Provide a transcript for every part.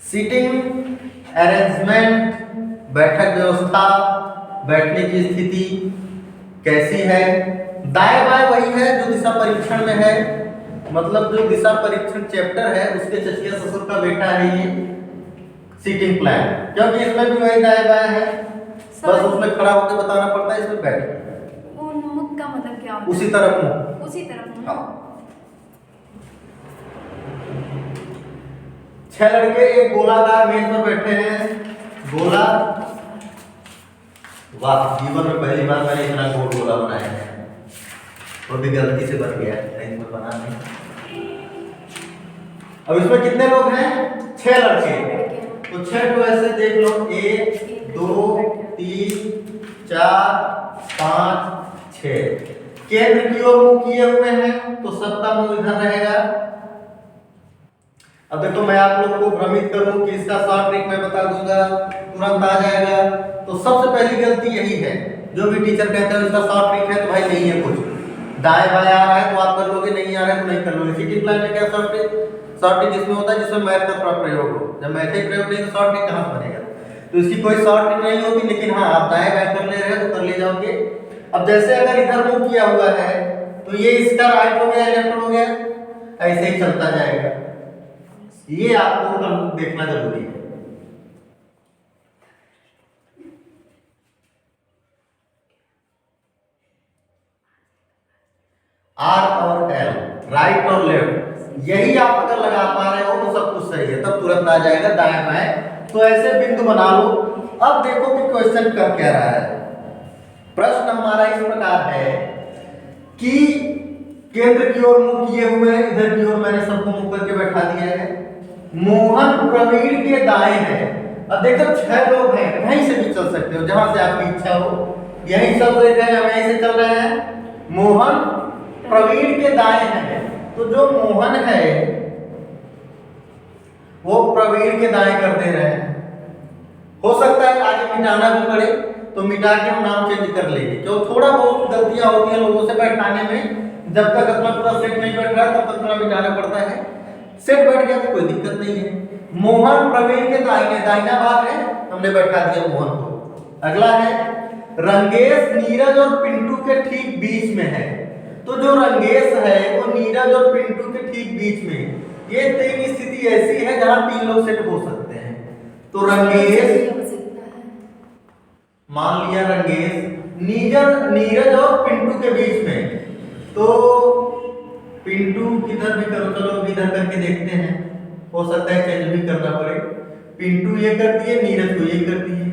Seating arrangement, बैठक व्यवस्था, बैठने की स्थिति कैसी है। दाएं बाएं वही है जो दिशा परीक्षण में है, मतलब जो दिशा परीक्षण चैप्टर है उसके चचिया ससुर का बेटा है ये सीटिंग प्लान, क्योंकि इसमें भी वही दाएं बाएं है, बस उसमें खड़ा होकर बताना पड़ता है, इसमें बैठ वो मुख का मतलब क्या होता है? उसी तरफ मुंह, उसी तरफ मुंह। हाँ। 6 लड़के एक गोलाकार मेज पर बैठे हैं, गोला, वाह, जीवन में पहली बार मैंने इतना गोल गोला बनाया है, वो भी गलती से बन गया है, नहीं तो बना नहीं। अब इसमें कितने लोग हैं? 6 लड़के, तो 6 तो ऐसे देख लो, 1 2 3 4 5 6। केंद्र की ओर मुंह किए हुए हैं तो सबका मुंह इधर रहेगा। अब देखो मैं आप लोग को भ्रमित करूं कि इसका शॉर्ट ट्रिक मैं बता दूंगा, तुरंत आ जाएगा। तो सबसे पहली गलती यही है, जो भी टीचर कहते हैं इसका शॉर्ट ट्रिक है, तो भाई नहीं है कुछ, दाएं बाएं आ रहा है तो आप कर लोगे, नहीं आ रहा है तो नहीं कर लोगे। सीटिंग प्लान में क्या शॉर्ट ट्रिक? शॉर्ट ट्रिक जिसमें होता है जिसमें मैथ का थोड़ा प्रयोग हो, जब मैथ का प्रयोग नहीं तो शॉर्ट ट्रिक कहां से बनेगा? तो इसकी कोई शॉर्ट ट्रिक नहीं होती, लेकिन हाँ आप दाएं बाएं कर ले रहे हैं तो कर ले जाओगे। अब जैसे अगर इधर मुंह किया हुआ है तो ये इसका राइट हो गया, लेफ्ट हो गया, ऐसे ही चलता जाएगा, ये आपको देखना जरूरी है। आर और एल, राइट और लेफ्ट, यही आप अगर लगा पा रहे हो तो सब कुछ सही है, तब तुरंत आ जाएगा दाएं बाएं। तो ऐसे बिंदु बना लो। अब देखो कि क्वेश्चन कर क्या रहा है। प्रश्न हमारा इस प्रकार है कि केंद्र की ओर मुंह किए हुए हैं, इधर की ओर मैंने सबको मुंह करके बैठा दिया है। मोहन प्रवीण के दाएं है। अब देखो 6 लोग हैं, कहीं से भी चल सकते हो, जहां से आपकी इच्छा हो, यही सब देख रहे हैं, हम यहीं से चल रहे हैं। मोहन प्रवीण के दाएं है, तो जो मोहन है वो प्रवीण के दाएं कर दे रहे हैं। हो सकता है आगे मिटाना भी पड़े तो मिटा के हम नाम चेंज कर लेंगे, जो थोड़ा बहुत गलतियां होती हैं लोगों से बैठाने में, जब तक अपना पूरा सेट नहीं बैठ रहा तब तक थोड़ा मिटाना पड़ता है। सेट बैठ गया तो कोई दिक्कत नहीं है। मोहन प्रवीण के दाहिने, दाहिना भाग है, हमने बैठा दिया मोहन को। अगला है रंगेश नीरज और पिंटू के ठीक बीच में है, तो जो रंगेश है वो नीरज और पिंटू के ठीक बीच में। ये 3 स्थिति ऐसी है जहां 3 लोग सेट हो सकते हैं। तो रंगेश, मान लिया रंगेश नीरज और पिंटू के बीच में, तो पिंटू किधर भी करो, चलो इधर करके देखते हैं, हो सकता है चेंज भी करना पड़े। पिंटू ये कर दिए, नीरज को ये कर दिए,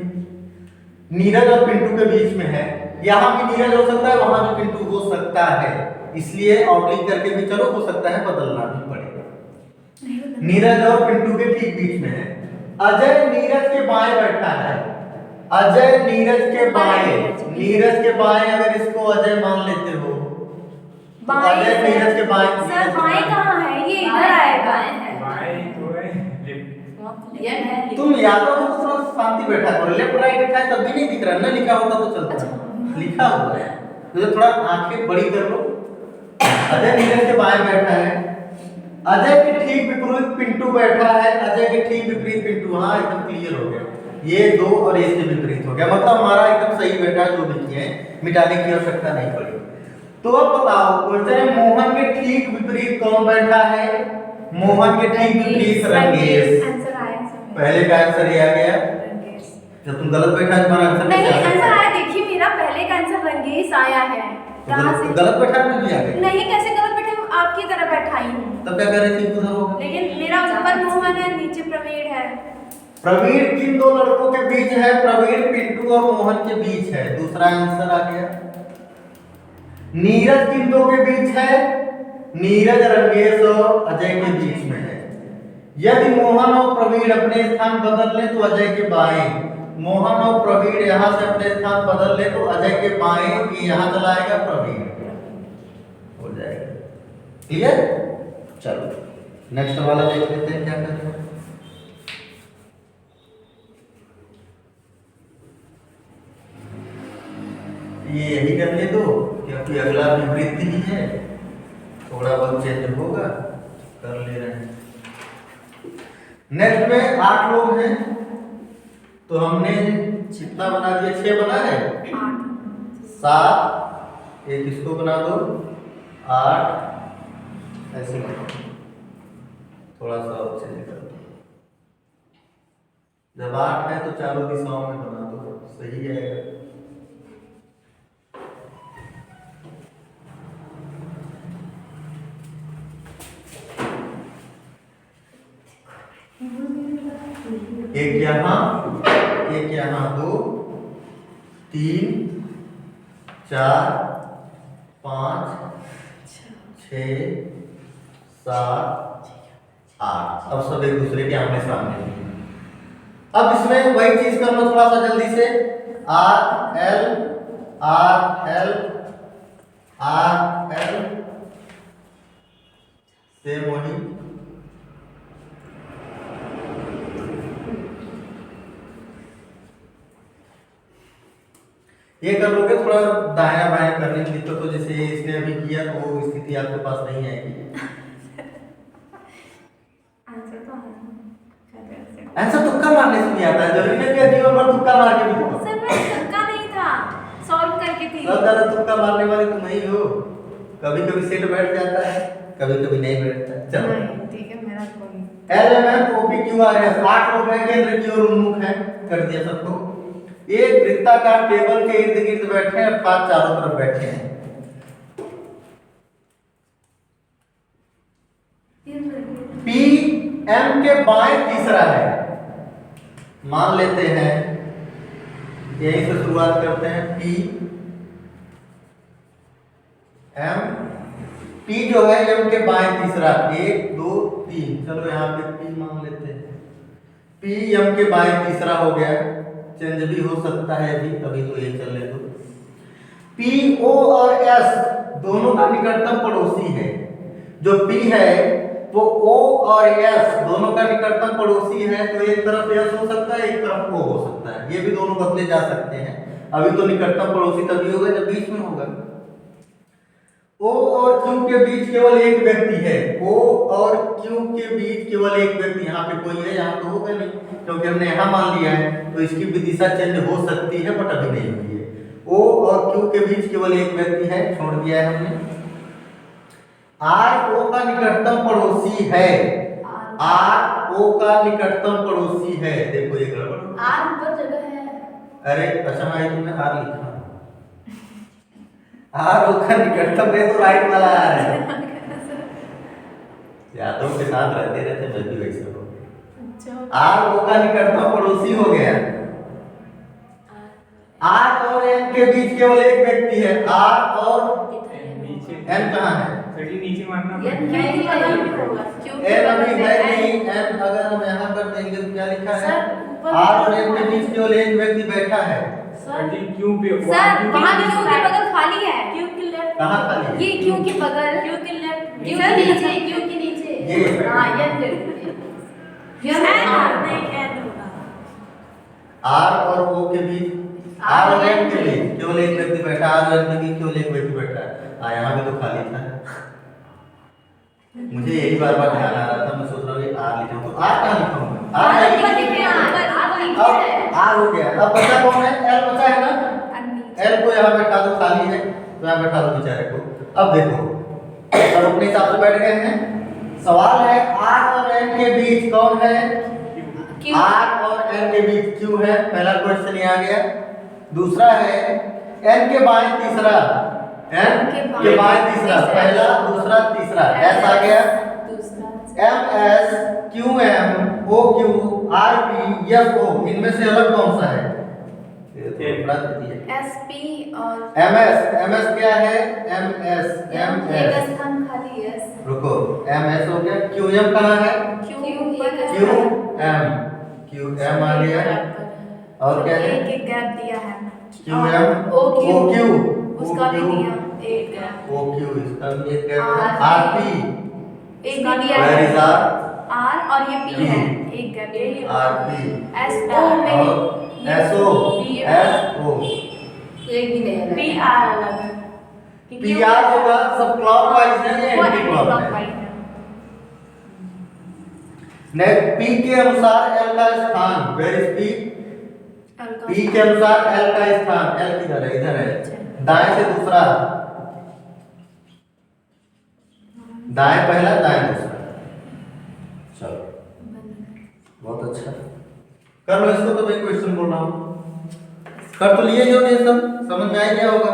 नीरज और पिंटू के बीच में है। यहाँ भी नीरज हो सकता है, वहां भी पिंटू हो सकता है, इसलिए ऑब्लिक करके भी चलो, हो सकता है बदलना भी पड़ेगा। नीरज और पिंटू के ठीक बीच में है। अजय नीरज के बाएं बैठा है, अजय नीरज के बाएं, नीरज के बाएं अगर इसको अजय मान लेते हो, अजय नीरज के बाएं। सर बाएं कहाँ है? ये इधर आएगा। तुम याद हो तो थोड़ा शांति बैठा करो, लेफ्ट राइट लिखा है तब भी नहीं दिख रहा, ना लिखा होता तो चलता। अच्छा। लिखा हुआ है तो थोड़ा आंखें बड़ी कर लो। अजय नीरज के बाएं बैठा है, अजय के ठीक विपरीत पिंटू बैठा है, अजय के ठीक विपरीत पिंटू। हाँ एकदम क्लियर हो गया, ये 2 और इसके विपरीत हो गया, मतलब हमारा एकदम सही बैठा, जो भी किए मिटाने की आवश्यकता नहीं पड़ी। तो अब बताओ क्वेश्चन है मोहन के ठीक विपरीत कौन बैठा है? मोहन के ठीक विपरीत रंगेश। पहले का आंसर ये आ गया, जब तुम गलत बैठा तुम्हारा आंसर नहीं, आंसर आया, देखिए मेरा पहले का आंसर रंगेश आया है। कहां से गलत बैठा भी आ गया? नहीं, कैसे गलत बैठा? आपकी तरह बैठाई हूं। तब क्या कर रही थी उधर होगा? लेकिन मेरा ऊपर मोहन है, नीचे प्रवीण है। प्रवीण किन 2 लड़कों के बीच है? प्रवीण पिंटू और मोहन के बीच है, दूसरा आंसर आ गया। नीरज किन 2 के बीच है? नीरज रंगेश और अजय के बीच में है। यदि मोहन और प्रवीण अपने स्थान बदल ले तो अजय के बाएं, मोहन और प्रवीण यहां से अपने स्थान बदल ले तो अजय के बाएं, ये यहां चला आएगा, प्रवीण हो जाएगा। क्लियर? चलो नेक्स्ट वाला देख लेते हैं क्या करना है। ये यही करने दो, क्योंकि अगला विपरीत ही है, थोड़ा बहुत चेंज होगा, कर ले रहे हैं। नेक्स्ट में 8 लोग हैं, तो हमने कितना बना दिया, 6 बना है, 7, एक इसको बना दो, 8 ऐसे बनाओ, थोड़ा सा और चेंज कर दो। जब 8 है तो चारों दिशाओं में बना दो, सही है। एक यहाँ, एक यहाँ, 2, 3, 4, 5, 6, 7, 8। अब सब एक दूसरे के आमने सामने हैं। अब इसमें वही चीज कर लो थोड़ा सा जल्दी से, R L R L R L, same वही। ये कर लोगे, थोड़ा दाया बाया करने की दिक्कत हो, जैसे इसने अभी किया तो वो स्थिति आपके पास नहीं आएगी। आंसर तुक्का मारने से भी आता है, जरूरी नहीं कि जीवन भर तुक्का मार के भी हो। सर मैं तुक्का नहीं था, सॉल्व करके थी। सब ज्यादा तुक्का मारने वाले तुम ही हो। कभी कभी सेट बैठ जाता है, कभी कभी नहीं बैठता। चलो ठीक है, मेरा कोई L M N O P Q R S, 8 लोग हैं, केंद्र की ओर उन्मुख है, कर दिया सबको। एक वृत्ताकार टेबल के इर्द गिर्द बैठे हैं, 5 चारों तरफ बैठे हैं। पी एम के बाएं तीसरा है, मान लेते हैं यहीं से शुरुआत करते हैं। पी एम, पी जो है एम के बाएं तीसरा, 1 2 3, चलो यहाँ पे पी मान लेते हैं। पी एम के बाएं तीसरा हो गया, चेंज भी हो सकता है अभी, अभी तो ये चलने दो। पी ओ और एस दोनों का निकटतम पड़ोसी है। जो पी है वो ओ और एस दोनों का निकटतम पड़ोसी है, तो एक तरफ एस हो सकता है, एक तरफ ओ हो सकता है, ये भी दोनों बदले जा सकते हैं। अभी तो निकटतम पड़ोसी तभी होगा जब बीच में होगा। ओ और क्यू के बीच केवल एक व्यक्ति है, ओ और क्यू के बीच केवल एक व्यक्ति, यहाँ पे कोई है, यहाँ तो होगा नहीं क्योंकि हमने यहाँ मान लिया है, तो इसकी भी दिशा चेंज हो सकती है बट अभी नहीं हुई है। ओ और क्यू के बीच केवल एक व्यक्ति है, छोड़ दिया है हमने। आर ओ का निकटतम पड़ोसी है, आर ओ का निकटतम पड़ोसी है, देखो ये गड़बड़, आर ऊपर जगह है। अरे अच्छा भाई तुमने आर लिखा, आर ओ का निकटतम है तो राइट वाला आर है। यादों के साथ रहते रहते मैं भी वैसे हो गया। आर ओ का निकटतम पड़ोसी हो गया। आर और एन के बीच केवल एक व्यक्ति है, आर और एन कहाँ है? नीचे मारना एन अभी है नहीं, एन अगर हम यहाँ कर देंगे तो क्या लिखा है? आर और एन के बीच केवल एक व्यक्ति बैठा है। क्यों पे सर वहाँ क्यों के बगल खाली है, क्यों के लेफ्ट, कहाँ खाली है? ये क्यों के बगल, क्यों के लेफ्ट, क्यों के नीचे, क्यों के नीचे, ये हाँ ये आर और ओ के बीच, आर और एन के बीच केवल एक व्यक्ति बैठा, आर और एन के बीच केवल एक व्यक्ति बैठा है। यहाँ पे तो खाली था, मुझे यही बार बार ध्यान आ रहा था, मैं सोच रहा हूँ ये आर लिखूं, तो आर कहाँ लिखूंगा? आर आर हो गया। अब बचा कौन है? एल बचा है ना, एल को यहाँ बैठा दो, खाली है तो यहाँ बैठा दो बेचारे को। अब देखो सब अपने हिसाब से बैठ गए हैं। सवाल है आर और एन के बीच कौन है? आर और एन के बीच क्यू है, पहला क्वेश्चन ये आ गया। दूसरा है एन के बाएं तीसरा, एन के बाएं तीसरा, पहला दूसरा तीसरा, एस आ गया। M S Q M O Q R P F O, इनमें से अलग कौन सा है? एस पी और एम एस क्या है? एम एस स्थान खाली है, रुको, एम एस हो गया। क्यू एम कहाँ है? क्यू एम आ गया। और क्या है? एक गैप दिया है, क्यू एम ओ क्यू उसका भी दिया एक गैप, ओ क्यू इसका भी एक गैप है। आर पी एक भी दिया वेयर इज है, आर? आर और ये पी है, एक gap. R P S O में और एस ओ एक भी नहीं है, पी आर अलग है, पी आर होगा सब क्लॉकवाइज है या एंटी क्लॉकवाइज? नेक्स्ट पी के अनुसार एल का स्थान, वेयर इज पी? पी के अनुसार एल का स्थान, एल किधर है? इधर है। दाएं से दूसरा, दाएं पहला दाएं दूसरा। चलो बहुत अच्छा, कर लो इसको। तो मैं क्वेश्चन बोल रहा हूँ, कर तो लिए जो ये सब समझ में आ गया होगा।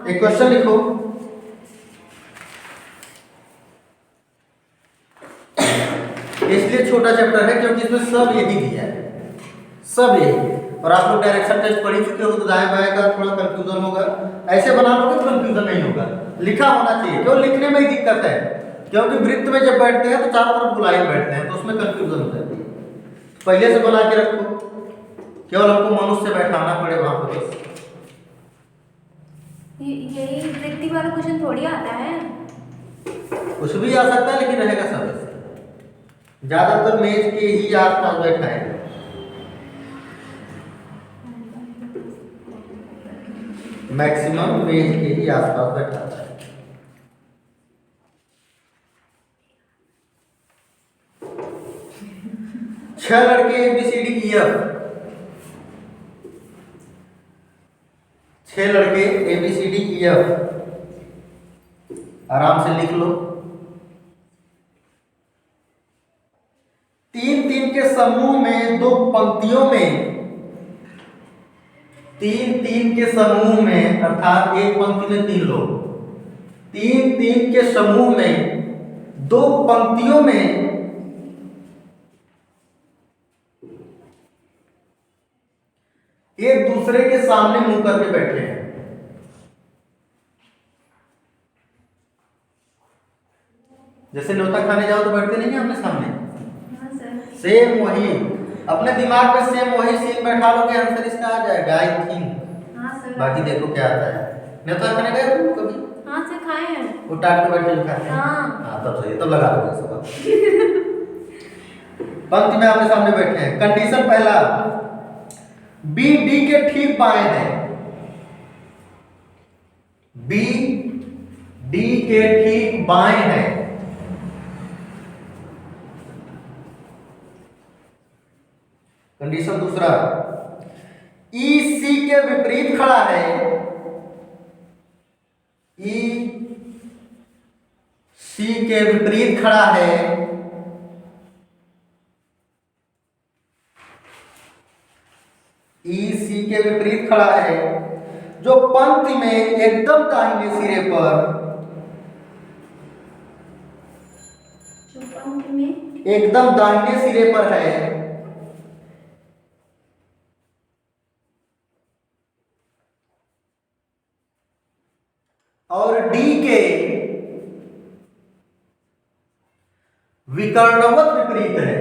एक क्वेश्चन लिखो। इसलिए छोटा चैप्टर है क्योंकि इसमें सब यही दिया है, सब यही। और आप लोग डायरेक्शन टेस्ट पढ़ ही चुके हो, तो दाएं बाएं का थोड़ा कंफ्यूजन होगा। ऐसे बना लोगे तो कंफ्यूजन नहीं होगा, लिखा होना चाहिए। क्यों लिखने में ही दिक्कत है, क्योंकि वृत्त में जब बैठते हैं तो चारों तरफ गोलाई बैठते हैं, तो उसमें कंफ्यूजन हो जाती है। पहले से बना के रखो, केवल आपको मनुष्य बैठाना पड़े वहां पर बस। यही वृत्ति वाला क्वेश्चन थोड़ी आता है। कुछ भी आ सकता है, लेकिन रहेगा सब ऐसे। ज्यादातर मेज के ही आसपास बैठाएंगे। मैक्सिमम मेज के ही आसपास बैठाता है। छह लड़के ABCDEF, छह लड़के ABCDEF, आराम से लिख लो। तीन तीन के समूह में दो पंक्तियों में, तीन तीन के समूह में, अर्थात एक पंक्ति में तीन लोग, तीन तीन के समूह में दो पंक्तियों में एक दूसरे के सामने मुंह करके बैठे हैं। जैसे न्योता खाने जाओ तो बैठते नहीं है अपने सामने, सेम वही। अपने दिमाग में सेम वही सीन बैठा लोगे, आंसर इसका आ जाएगा आई थिंक। बाकी देखो क्या आता है। न्योता खाने गए हो कभी? हाँ सर, खाए हैं। वो टाट के बैठे खाते हैं। हाँ तब सही, तब लगा दोगे सब। पंक्ति में आमने सामने बैठे हैं। कंडीशन पहला, बी डी के ठीक बाएं है, बी डी के ठीक बाएं है। कंडीशन दूसरा, ई सी के विपरीत खड़ा है, ई सी के विपरीत खड़ा है, ई सी के विपरीत खड़ा है, जो पंक्ति में एकदम दाहिने सिरे पर, जो पंक्ति में एकदम दाहिने सिरे पर है, और डी के विकर्णवत विपरीत है।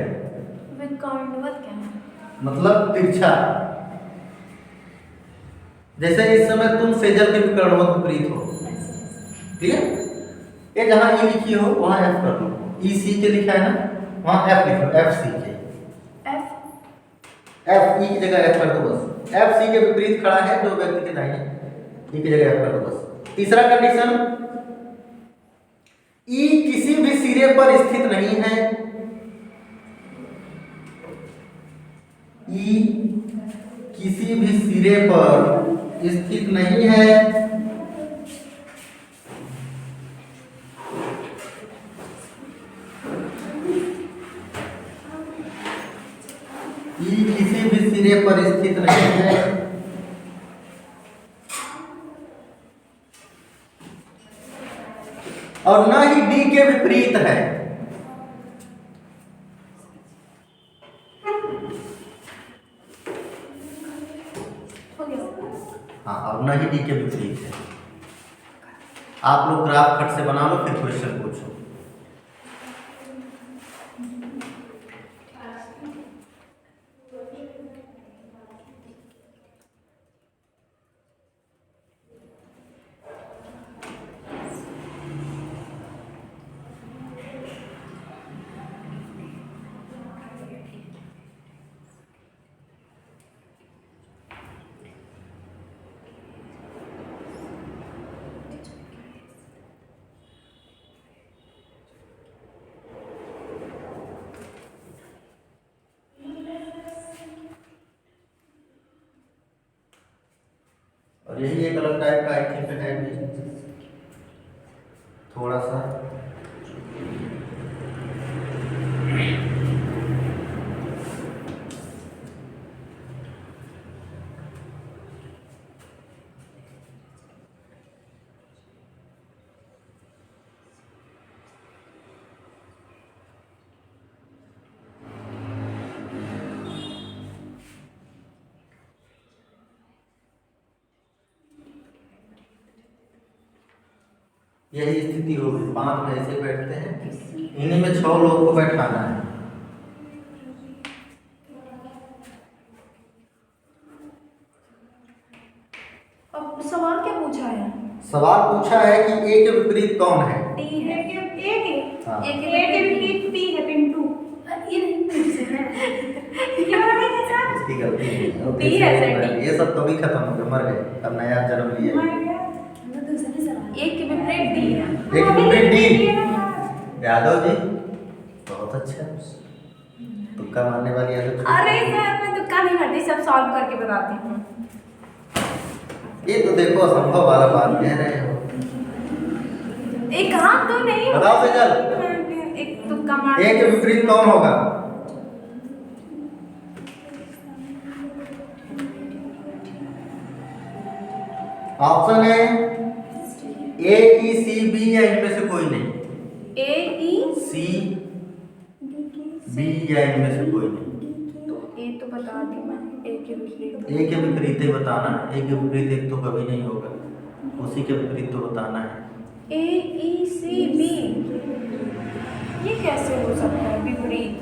विकर्णवत क्या है? मतलब तिरछा। जैसे इस समय तुम सेजल के विकर्णवत विपरीत हो, ठीक है? ये जहां ई लिखी हो वहां एफ कर लो, ई सी के लिखा है ना, वहां एफ लिख लो, एफ सी के, एफ ई की जगह एफ कर दो बस। एफ सी के विपरीत खड़ा है जो व्यक्ति के दाहिने, ई की जगह एफ कर दो बस। तीसरा कंडीशन, ई किसी भी सिरे पर स्थित नहीं है, ई किसी भी सिरे पर स्थित नहीं है, ई किसी भी सिरे पर स्थित नहीं है, और न ही डी के विपरीत है। हाँ, और न ही डी के विपरीत है। आप लोग ग्राफ खट से बना लो, फिर क्वेश्चन पूछो। है थोड़ा सा। यही स्थिति होगी, 5 ऐसे बैठते हैं, इन्हीं में 6 लोग को बैठाना है। अब सवाल क्या पूछा है? सवाल पूछा है कि ए के विपरीत कौन है? टी है। हाँ। ए के विपरीत पी है, पिंटू। ये नहीं इसकी गलती नहीं है। टी है सर, टी। ये सब कभी खत्म हो गए, मर गए, अब नया जन्म लिया। एक के विपरीत डी है। एक के विपरीत डी। यादव जी बहुत अच्छा, तुक्का मारने वाली यादव। अरे सर मैं तुक्का नहीं मारती, सब सॉल्व करके बताती हूँ। ये तो देखो असंभव वाला बात कह रहे हो। एक हाथ तो नहीं बताओ सेजल, एक तुक्का मार। ए के विपरीत कौन होगा? ऑप्शन है ए, ई, सी, बी या इनमें से कोई नहीं। ए, ई, सी, बी या इनमें से कोई नहीं। तो ए तो बता दी मैं, ए के विपरीत। ए के विपरीत ही बताना है। ए के विपरीत एक तो कभी नहीं होगा, उसी के विपरीत तो बताना है। ए, ई, सी, बी, ये कैसे हो सकता है विपरीत?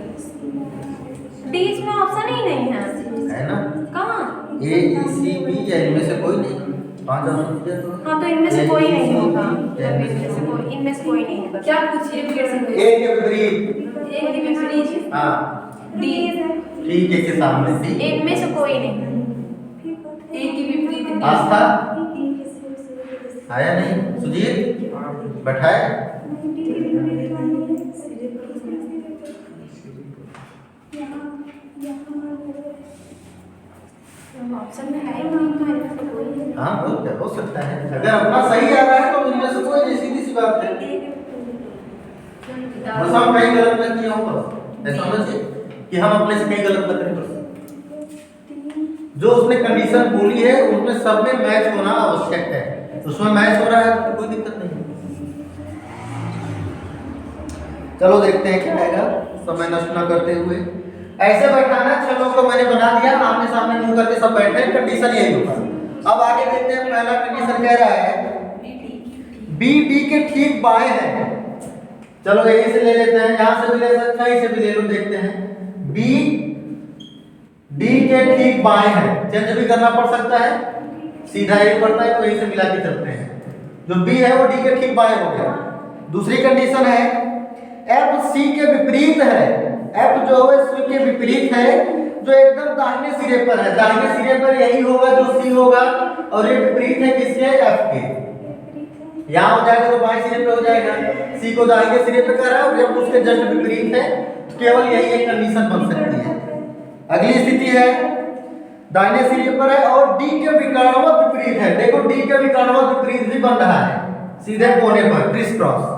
डी इसमें ऑप्शन ही नहीं है ना? कहाँ? ए, ई, सी, बी या इनमें से कोई नहीं। 5 ऑप्शन दिया तो। हाँ तो इनमें से कोई नहीं होगा। इनमें से कोई नहीं होगा। क्या पूछिए फिर से? ए के विपरीत। एक के विपरीत हाँ डी। ठीक है, के सामने डी। इनमें से कोई नहीं। एक के विपरीत डी। आस्था आया नहीं? सुजीत बैठाए। ऑप्शन में है ही नहीं, तो इनमें से कोई नहीं। हाँ हो सकता है, अगर अपना सही आ रहा है तो इनमें से कोई नहीं, सीधी सी बात है। बस हम कहीं गलत न किए हों, बस ऐसा होना चाहिए कि हम अपने से कहीं गलत न करें। बस जो उसने कंडीशन बोली है उसमें सब में मैच होना आवश्यक है। उसमें मैच हो रहा है तो कोई दिक्कत नहीं। चलो देखते हैं क्या आएगा, समय नष्ट न करते हुए। ऐसे बैठाना, 6 लोग को मैंने बना दिया, आमने सामने मुंह करके सब बैठे, कंडीशन यही होगा। अब आगे देखते हैं, पहला कंडीशन कह रहा है बी डी के ठीक बाएं है। चलो यहीं से ले लेते हैं, यहां से भी ले सकते हैं, इसे भी ले लो। देखते हैं बी डी के ठीक बाएं है, चेंज भी करना पड़ सकता है, सीधा ही पड़ता है, तो यहीं से मिला के चलते हैं। जो बी है वो डी के ठीक बाएं हो गया। दूसरी कंडीशन है एफ सी के विपरीत है। एफ जो है सी के विपरीत है, जो एकदम दाहिने सिरे पर है। दाहिने सिरे पर यही होगा जो सी होगा, और ये विपरीत है किसके? एफ के। यहाँ हो जाएगा तो बाएं सिरे पे हो जाएगा, सी को दाहिने सिरे पे कर रहा है और जब उसके जस्ट विपरीत है, तो केवल यही एक कंडीशन बन सकती है। अगली स्थिति है दाहिने सिरे पर है और डी के विकर्णवत विपरीत है। देखो डी के विकर्णवत विपरीत भी बन रहा है, सीधे कोने पर क्रिस क्रॉस।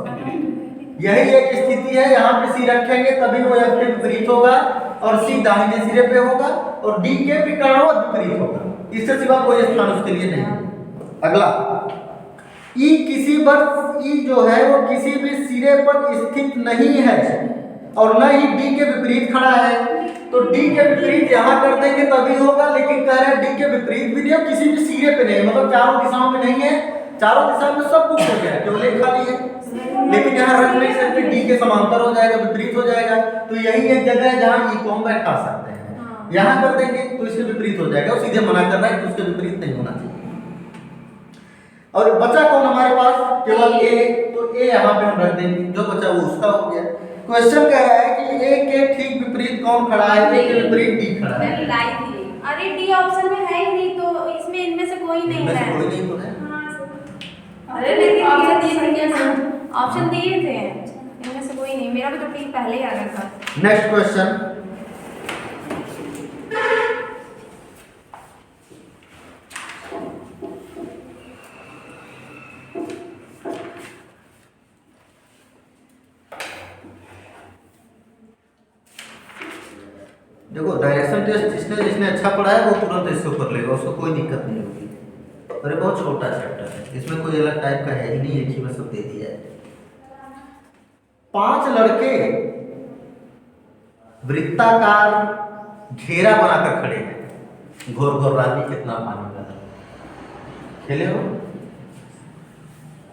यही एक स्थिति है, यहाँ पे सी रखेंगे तभी वो एफ के विपरीत होगा और सी दाहिने सिरे पे होगा और डी के विकर्णवत विपरीत होगा। इससे सिवा कोई स्थान उसके लिए नहीं। अगला ई किसी पर, ई जो है वो किसी भी सिरे पर स्थित नहीं है और न ही डी के विपरीत खड़ा है। तो डी के विपरीत यहाँ कर देंगे तभी होगा, लेकिन कह रहे हैं डी के विपरीत भी नहीं, किसी भी सिरे पे नहीं, मतलब चारों दिशाओं में नहीं है। चारों दिशा में सब कुछ हो गया, केवल एक खाली है, लेकिन यहाँ रख नहीं सकते, डी के समांतर हो जाएगा, विपरीत हो जाएगा। तो यही एक जगह है जहाँ ई को हम बैठा सकते हैं। यहाँ कर देंगे तो इसके विपरीत हो जाएगा, सीधे मना कर रहा है कि उसके विपरीत नहीं होना चाहिए। और बचा कौन हमारे पास? केवल ए, तो ए यहाँ पे हम रख देंगे, जो बचा वो उसका हो गया। क्वेश्चन कह रहा है कि ए के ठीक विपरीत कौन खड़ा है? ए के विपरीत डी खड़ा है। अरे डी ऑप्शन में है ही नहीं, तो इसमें इनमें से कोई नहीं इनमें से है। कोई नहीं तो है। अरे लेकिन ऑप्शन दिए थे क्या? ऑप्शन दिए थे, इनमें से कोई नहीं। मेरा भी तो टी पहले ही आ गया था। नेक्स्ट क्वेश्चन, देखो डायरेक्शन टेस्ट जिसने जिसने अच्छा पढ़ा है वो तुरंत इसको कर लेगा, उसको कोई दिक्कत नहीं होगी। और ये बहुत छोटा चैप्टर है, इसमें कोई अलग टाइप का है ही नहीं, एक ही में सब दे दिया है। 5 लड़के वृत्ताकार घेरा बनाकर खड़े हैं। घोर घोर रानी कितना पानी का खेले हो?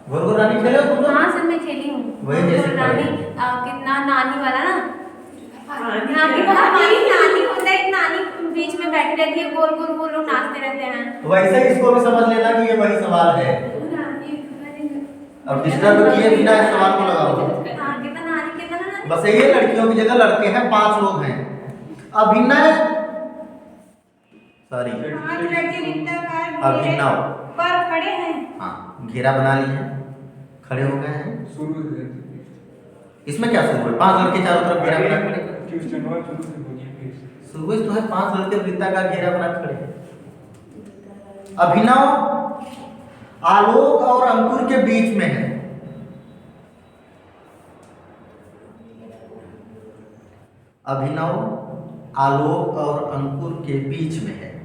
घोर घोर रानी खेले हो तुम लोग? हाँ सर मैं खेली हूँ। वही जैसे नानी कितना नानी वाला ना, नानी नानी होता है, एक नानी बीच में बैठी रहती है, गोल गोल वो लोग नाचते रहते हैं। वैसे ही इसको भी समझ लेना कि ये वही सवाल है। अब डिस्टर्ब किए बिना इस सवाल को लगाओ। हाँ कितना नानी कितना नानी। बस यही है, लड़कियों की जगह लड़के हैं, 5 लोग हैं। अभिनय सॉरी 5 लड़के वृत्ताकार अभिनव पर खड़े हैं। हाँ घेरा बना लिए हैं, खड़े हो गए हैं। शुरू से इसमें क्या शुरू है? 5 लड़के चारों तरफ घेरा बना खड़े। क्वेश्चन हुआ शुरू से बोलिए प्लीज। शुरू तो है 5 लड़के वृत्ताकार घेरा बना खड़े हैं। अभिनव आलोक और अंकुर के बीच में है। अभिनव आलोक और अंकुर के बीच में है।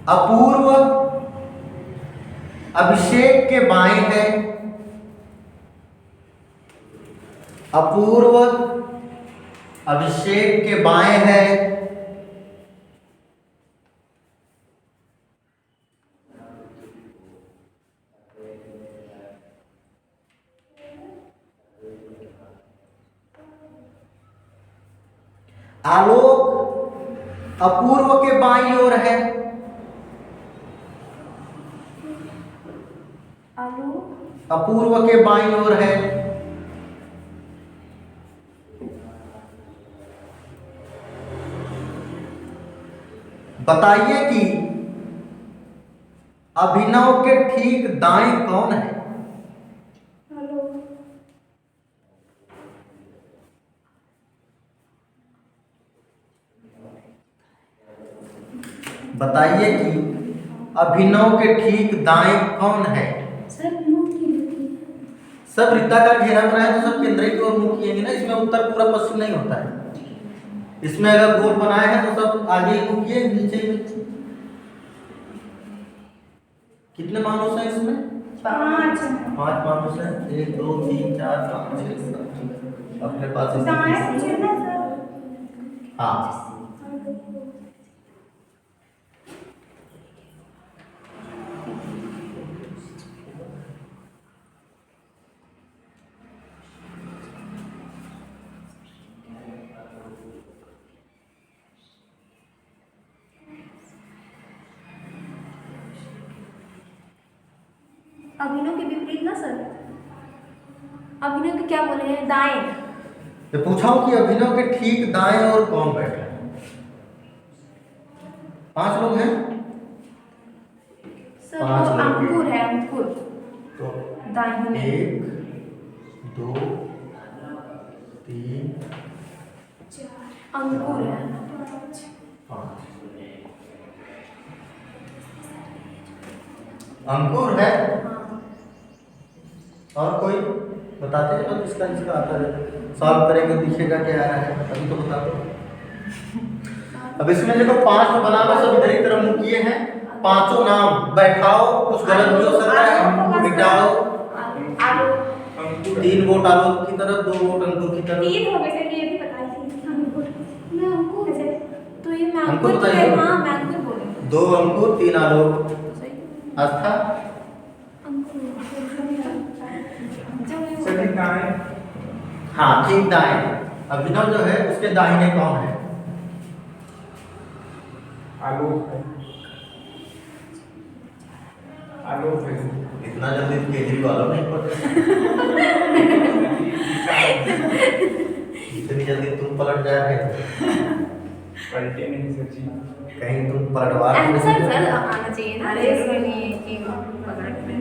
अपूर्व अभिषेक के बाएं है। अपूर्व अभिषेक के बाएं है। आलोक अपूर्व के बाईं ओर है। अपूर्व के बाईं ओर है। बताइए कि अभिनव के ठीक दाएं कौन है? बताइए कि अभिनव के ठीक दाएं कौन है? सब वृत्ताकार घेरा बनाया तो सब केंद्र की ओर मुंह किएंगे ना, इसमें उत्तर पूरा पश्चिम नहीं होता है। इसमें अगर गोल बनाए हैं तो सब आगे ही मुंह किए, नीचे ही। कितने मानुष हैं इसमें? 5 मानुष हैं। 1 2 3 4 5 6 7 अपने पास हाँ। अभिनव के विपरीत ना सर, अभिनव के क्या बोले हैं? दाएं। तो पूछा हूं कि अभिनव के ठीक दाएं और कौन बैठा है? 5 लोग हैं सर। 5 वो लड़के। अंकुर है, अंकुर तो दाएं में। 1 2 3 अंकुर है। 5 अंकुर है। और कोई बताते हैं तो इसका जिसका आता है सॉल्व करेंगे दिखेगा क्या आ रहा है, अभी तो बता दो। अब इसमें देखो 5 तो बना लो, सब इधर की तरफ मुंह किए हैं। 5 नाम बैठाओ, कुछ गलत भी हो सकता है, मिटाओ। 3 वोट आलोक की तरफ, 2 वोट अंकुर की तरफ। 3 हो गए सर, ये भी बताइए। तो ये मैं अंकुर अंकुर बताइए। हाँ मैं अंकुर बोली। 2 अंकुर 3 आलोक। आस्था सभी दाएं। हाँ ठीक दाएं। अभिनव जो है उसके दाहिने कौन है? आलोक है। आलोक है। इतना जल्दी केजरीवाल नहीं पढ़ते। इतनी जल्दी तुम पलट जा रहे हो। पलटे नहीं सची। कहीं तुम पलटवार तो नहीं आंसर हो? सर आना चाहिए ना, इसके लिए कि पकड़ में।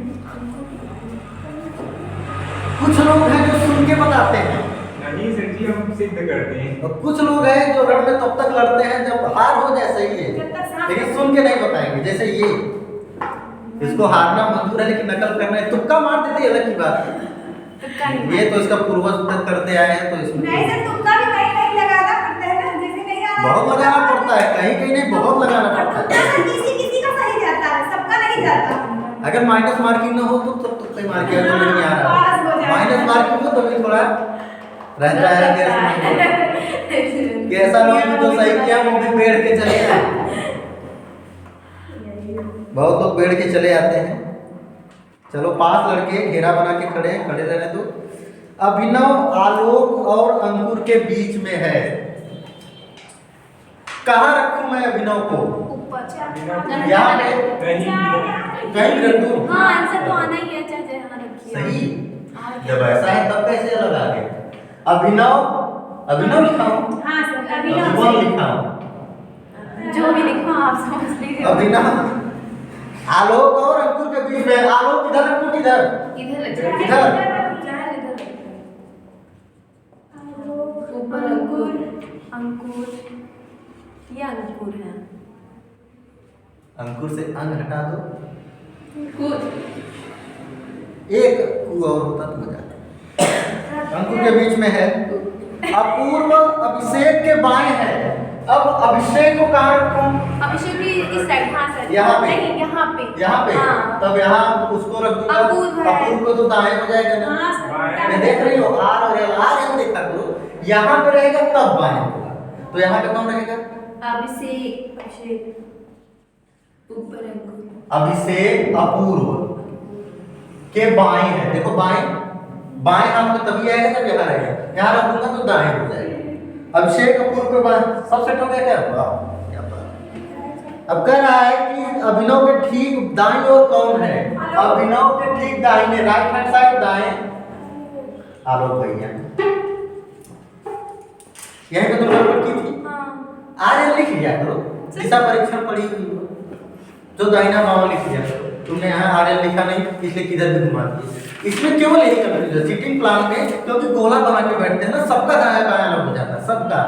कुछ लोग हैं जो सुन के बताते हैं नहीं सर जी, हम सिद्ध करते हैं। और कुछ लोग हैं जो रण में तब तक लड़ते हैं जब हार हो जाए, सही है, लेकिन सुन के नहीं बताएंगे। जैसे ये, इसको हारना मंजूर है लेकिन नकल करना है, तुक्का मार देते अलग की बात है। तुक्का नहीं ये तो इसका पूर्वज तक करते आए हैं तो इसमें नहीं सर, तुक्का भी कहीं कहीं लगाना पड़ता है ना, जैसे नहीं आ रहा बहुत लगाना पड़ता है, कहीं कहीं नहीं, बहुत लगाना पड़ता है। तुक्का तो किसी किसी का सही जाता है, सबका नहीं जाता। अगर माइनस मार्किंग ना हो तो तब तो कहीं मार्किंग नहीं आ पास हो रहा, जाएगा। माइनस मार्किंग हो तो भी थोड़ा रहता है कि ऐसा नहीं है कि जो सही किया वो भी पेड़ के चले जाए। बहुत लोग पेड़ के चले आते हैं। चलो पास लड़के घेरा बना के खड़े हैं, खड़े रहने दो। अभिनव आलोक और अंकुर के बीच में है, कहाँ रखूं मैं अभिनव को? ऊपर। यहाँ पे कहीं रख दूं? हाँ आंसर तो आना ही है, चाहे जहाँ रखिए। सही। जब ऐसा है तब कैसे अलग आ गए? अभिनव, अभिनव लिखा हूं, हाँ सर, अभी ना अभिनव लिखा हूं, जो भी लिखा आप समझ लीजिए। अभिनव आलोक और अंकुर के बीच में। आलोक इधर रखूं किधर? इधर रख दो। इधर। चाहे इधर रख दो। ऊपर अंकुर। अंकुर, ये अंकुर है। अंकुर से अंग हटा दो, कूद। एक कु और होता तो हो जाता। अंकुर के बीच में है। अपूर्व अभिषेक के बाएं है। अब अभिषेक को कहाँ रखूं? अभिषेक की इस साइड, हाँ सर। यहाँ पे? नहीं, यहाँ पे। यहाँ पे? हाँ। तब यहाँ उसको रख दूंगा। अपूर्व है। अपूर्व को तो दाएं हो जाएगा ना। हाँ सर, मैं देख रही हूँ आर और एल, आर एल देखा करो। यहाँ पे रहेगा तब बाएं होगा, तो यहाँ पे कौन रहेगा? अभिषेक। अभिषेक। ऊपर अंकुर। अभिषेक अपूर्व के बाएं है। देखो बाएं, बाएं हाथ में तभी आएगा जब यहाँ रहेगा, यहाँ रख दूंगा तो दाएं हो जाएगा। अभिषेक अपूर्व के बाएं, सब सेट हो गया क्या? वाह, क्या बात। अब कह रहा है कि अभिनव के ठीक दाईं ओर कौन है? अभिनव के ठीक दाहिने, राइट हैंड साइड दाएं, आलोक भैया। यही तो तुम गड़बड़ की थी। हाँ। आर्य लिख लिया करो, दिशा परीक्षण पढ़ी हुई हो, जो दाहिना बायां लिख लिया करो। तुमने यहाँ आर्य लिखा नहीं, इसलिए किधर भी घुमा दिए। इसमें केवल यही कंफ्यूजन सीटिंग प्लान में, क्योंकि गोला बना के बैठते हैं ना, सबका दाया बायां अलग हो जाता है, सबका।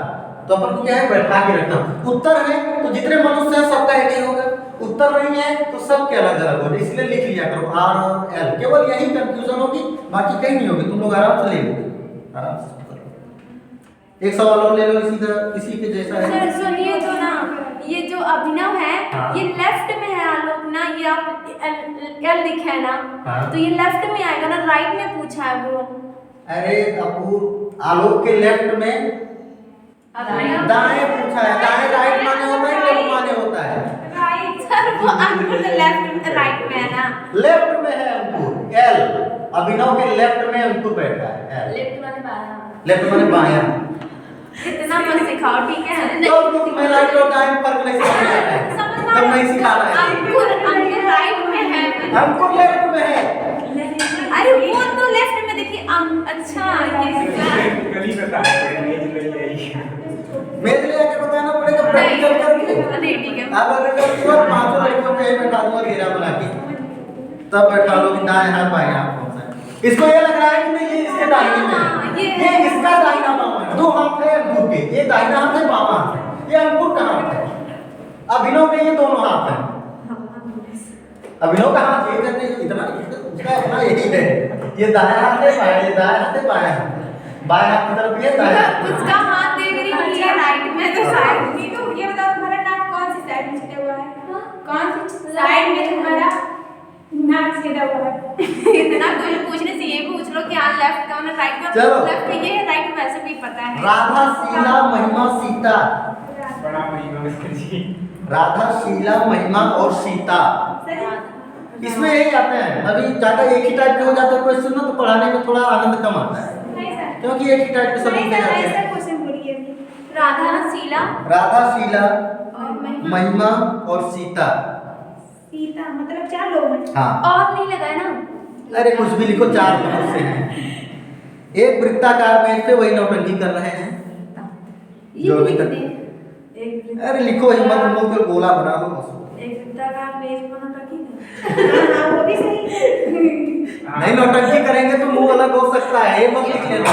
तो अपन को क्या है, बैठा के रखना। उत्तर है तो जितने मनुष्य हैं सबका एक ही होगा, उत्तर नहीं है तो सबके अलग अलग होगा, इसलिए लिख लिया करो आर और एल। केवल यही कंफ्यूजन होगी, बाकी कहीं नहीं होगी। तुम लोग आराम से ले लोगे, आराम से। एक सवाल और ले लो इसी के जैसा है। सर सुनिए तो ना, ये जो अभिनव है, हाँ। ये लेफ्ट में है आलोक ना, ये आप एल लिखा है ना, हाँ। तो ये लेफ्ट में आएगा ना, राइट में पूछा है वो। अरे अपूर्व, आलोक के लेफ्ट में दाएं पूछा है। दाएं राइट माने होता है, लेफ्ट माने होता है? राइट। सर वो अंकुर तो लेफ्ट राइट में है ना। लेफ्ट में है अंकुर, एल। अभिनव के लेफ्ट में अंकुर बैठा है, एल। लेफ्ट वाले बायां। लेफ्ट माने बायां। इतना मत सिखाओ, ठीक है? तो तुम्हें राइट और दाएं फर्क नहीं समझ आता है, तब नहीं सिखाना है। अंकुर राइट में है। अंकुर लेफ्ट में है। अरे वो तो लेफ्ट में देखिए, अच्छा ये कल ही बताया मेज नहीं आई। मेरे लिए आके बताना पड़ेगा प्रैक्टिकल करके। नहीं ठीक है। अब अगर गलती हुआ पांचों लड़कियों को यही बैठा दूंगा घेरा बना के, तब बैठा लो कि दाएं हाथ बाएं हाथ कौन सा है। इसको ये लग रहा है कि नहीं ये इसके दाहिने में है, ये इसका दाहिना बायां है। दो हाथ है अंकुर के, ये दाहिना हाथ है बायां हाथ है, ये अंकुर का हाथ है। अभिनव के ये दोनों हाथ हैं। अभिनव का हाथ ये करने इतना उसका अपना यही है, ये दायां हाथ है बायां, ये दायां हाथ है बायां हाथ, बायां हाथ की तरफ ये दायां हाथ। उसका हाथ देख रही हूँ, ये राइट में तो शायद। नीतू, ये बताओ तुम्हारा नाक कौन सी साइड में छिटा हुआ है? कौन सी साइड में तुम्हारा नाक छिटा हुआ है? इतना कुछ पूछने से ये पूछ लो कि हाँ लेफ्ट कौन है, राइट का चलो। लेफ्ट ये है, राइट वैसे भी पता है। राधा शीला महिमा सीता, बड़ा महिमा सर जी। राधा शीला महिमा और सीता, सर, इसमें यही आते हैं। अभी ज्यादा एक ही टाइप के हो जाते हैं क्वेश्चन ना, तो पढ़ाने में थोड़ा आनंद कम आता है, नहीं सर, क्योंकि एक ही टाइप के सब नहीं लिखे सर, जाते ऐसा हैं। क्वेश्चन बोलिए अभी। राधा शीला राधा शीला और महिमा। महिमा और सीता, सीता मतलब 4 लोग हैं। हाँ। और नहीं लगा है ना? अरे कुछ भी लिखो, 4 मनुष्य हैं। एक वृत्ताकार में पे वही नौटंकी कर रहे हैं ये जो अभी लिख तक। दे। एक अरे लिखो, हिम्मत मुंह के गोला बना लो बस। एक वृत्ताकार मेज बना रखी है। हाँ, वो भी सही है। नहीं, नौटंकी करेंगे तो मुंह अलग हो सकता है, ये मत लिख लेना।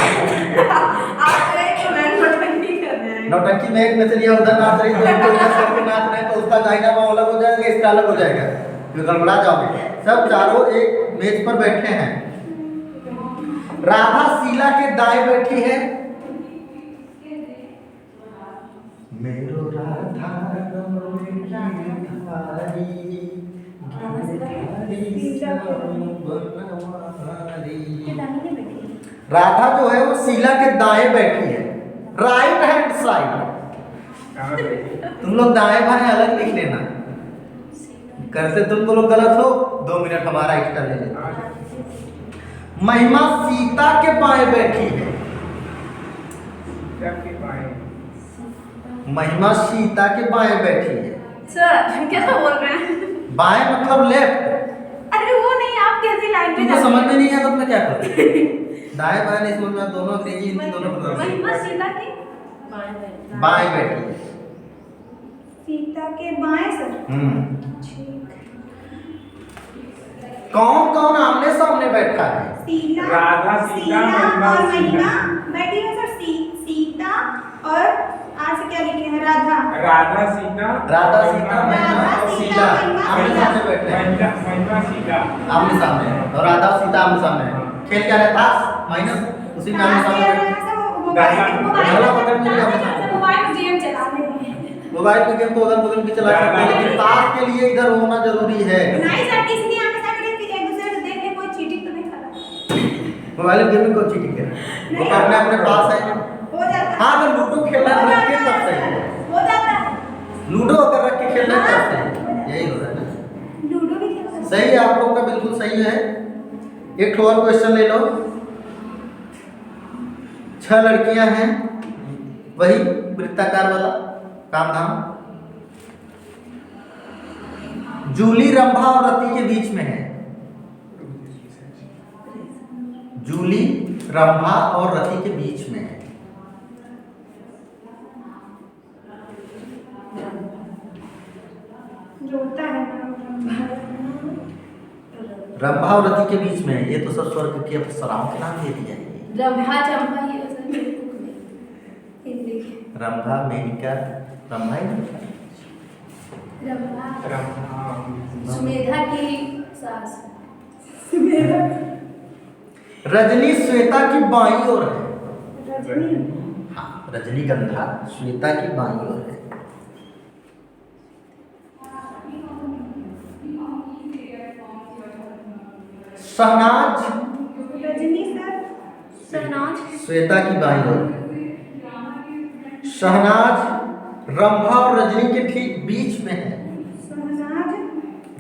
आप करें तो मैं नौटंकी कर रहे हैं। नौटंकी में एक नचनिया उधर नाच रही, तो इनको इधर करके नाच रहे हैं, तो उसका दाहिना बायां अलग हो जाएगा, इसका अलग हो जाएगा, फिर गड़बड़ा जाओगे। सब चारों एक मेज पर बैठे हैं। राधा शीला के दाएं बैठी है। मेरो राधा राधा जो है वो शीला के दाएं बैठी है, राइट हैंड साइड। तुम लोग दाएं बाएं अलग लिख लेना, करते तुम लोग गलत हो 2 मिनट हमारा एक्स्ट्रा ले लेना। महिमा सीता के बाएं बैठी है। महिमा सीता के बाएं बैठी है। सर क्या बोल रहे हैं? बाएं मतलब लेफ्ट। अरे वो नहीं, आप कैसी लाइन पे तुमको समझ में नहीं आया तो मैं क्या करूं? दाएं बाएं नहीं समझ में, दोनों अंग्रेजी हिंदी दोनों महिमा सीता की बाएं बैठी है। सीता के बाएं सर। ठीक। कौन कौन आमने सामने बैठा है? सीता, राधा, सीता, महिमा, और महिमा सीता। बैठी है सर। सीता और आर से क्या लिखे हैं? राधा। राधा सीता महिमा और शीला आमने सामने बैठे हैं। महिमा सीता आमने सामने, और राधा और सीता आमने सामने। खेल क्या है? ताश माइनस उसी में आमने सामने बैठे। मोबाइल में गेम चला रहे हैं। मोबाइल पे गेम तो अदर बदल भी चला सकते हैं, लेकिन ताश के लिए इधर होना जरूरी है। नहीं सर, इसलिए आगे सामने एक दूसरे से देख के कोई चीटिंग तो नहीं कर रहा। मोबाइल गेम में कोई चीटिंग है? वो तो अपने अपने पास है। हो जाता है। हाँ, तो लूडो खेलना रख के तब सही है। हो जाता है। लूडो अगर रख के खेलना है तब सही है। यही हो रहा है ना? लूडो भी खेलते हैं। सही है, आप लोग का बिल्कुल सही है। एक और क्वेश्चन ले लो। 6 लड़कियां हैं, वही वृत्ताकार वाला काम धाम। जूली रंभा और रति के बीच में है। जूली रंभा और रति के बीच में है। जो होता है रंभा और रति के बीच में है। ये तो सब स्वर्ग के अप्सराओं के नाम दे दिया है। रंभा चंपा ये सर मेरे बुक में हिंदी के। रंभा, मेनिका, रंभा ही ना? रंभा सुमेधा की सास। रजनी श्वेता की बाईं ओर है। रजनी। हाँ, रजनीगंधा श्वेता की बाईं ओर है। शहनाज रजनी सर। शहनाज श्वेता की बाईं ओर। शहनाज रंभा और रजनी के ठीक बीच में है। शहनाज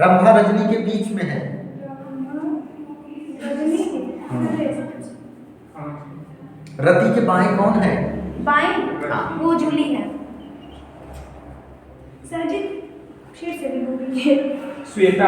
रंभा रजनी के बीच में है। रजनी। रति के बाएं कौन है? बाएं हाँ। वो जूली है। सर जी फिर से भी बोलिए। श्वेता